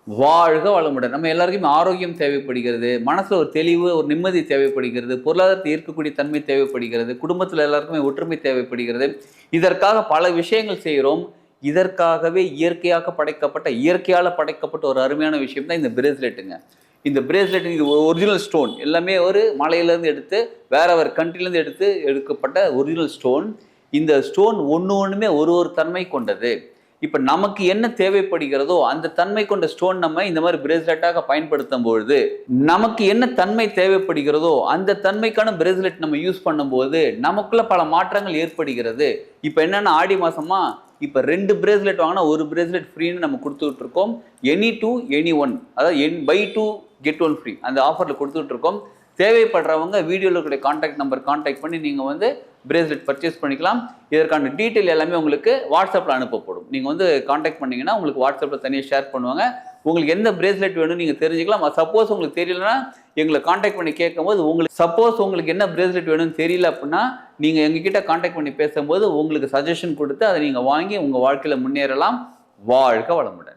வாழ்க வளமுடன். நம்ம எல்லாருக்குமே ஆரோக்கியம் தேவைப்படுகிறது. மனசுல ஒரு தெளிவு, ஒரு நிம்மதி தேவைப்படுகிறது. பொருளாதாரத்தை ஈர்க்கக்கூடிய தன்மை தேவைப்படுகிறது. குடும்பத்தில எல்லாருக்குமே ஒற்றுமை தேவைப்படுகிறது. இதற்காக பல விஷயங்கள் செய்றோம். இதற்காகவே இயற்கையாக படைக்கப்பட்ட, இயற்கையால படைக்கப்பட்ட ஒரு அருமையான விஷயம் தான் இந்த பிரேஸ்லெட்டுங்க. இந்த பிரேஸ்லெட் இது ஒரிஜினல் ஸ்டோன். எல்லாமே ஒரு மலையிலேருந்து எடுத்து, வேற ஒரு கண்ட்ரிலேருந்து எடுத்து எடுக்கப்பட்ட ஒரிஜினல் ஸ்டோன். இந்த ஸ்டோன் ஒண்ணுமே ஒரு ஒரு தன்மை கொண்டது. இப்ப நமக்கு என்ன தேவைப்படுகிறதோ அந்த தன்மை கொண்ட ஸ்டோன் நம்ம இந்த மாதிரி பிரேஸ்லெட்டாக பயன்படுத்தும் பொழுது நமக்கு என்ன தன்மை தேவைப்படுகிறதோ அந்த தன்மைக்கான பிரேஸ்லெட் நம்ம யூஸ் பண்ணும்போது நமக்குள்ள பல மாற்றங்கள் ஏற்படுகிறது. இப்ப என்னன்னா ஆடி மாசமா இப்ப 2 பிரேஸ்லெட் வாங்கினா ஒரு பிரேஸ்லெட் ஃப்ரீன்னு நம்ம கொடுத்துட்டு இருக்கோம். எனி 2 எனி 1, அதாவது பை 2 கெட் 1 ஃப்ரீ அந்த ஆஃபர்ல கொடுத்துட்டு இருக்கோம். தேவைப்படுறவங்க வீடியோல இருக்கிற கான்டாக்ட் நம்பர் கான்டாக்ட் பண்ணி நீங்க வந்து பிரேஸ்லெட் பர்ச்சேஸ் பண்ணிக்கலாம். இதற்கான டீட்டெயில் எல்லாமே உங்களுக்கு வாட்ஸ்அப்பில் அனுப்பப்படும். நீங்கள் வந்து காண்டாக்ட் பண்ணீங்கன்னா உங்களுக்கு வாட்ஸ்அப்பில் தனியாக ஷேர் பண்ணுவாங்க. உங்களுக்கு எந்த பிரேஸ்லெட் வேணும்னு நீங்கள் தெரிஞ்சுக்கலாம். சப்போஸ் உங்களுக்கு தெரியலன்னா எங்களை காண்டாக்ட் பண்ணி கேட்கும்போது உங்களுக்கு என்ன பிரேஸ்லெட் வேணும்னு தெரியல அப்படின்னா நீங்கள் எங்ககிட்ட காண்டாக்ட் பண்ணி பேசும்போது உங்களுக்கு சஜஷன் கொடுத்து அதை நீங்கள் வாங்கி உங்கள் வாழ்க்கையில் முன்னேறலாம். வாழ்க வளமுடன்.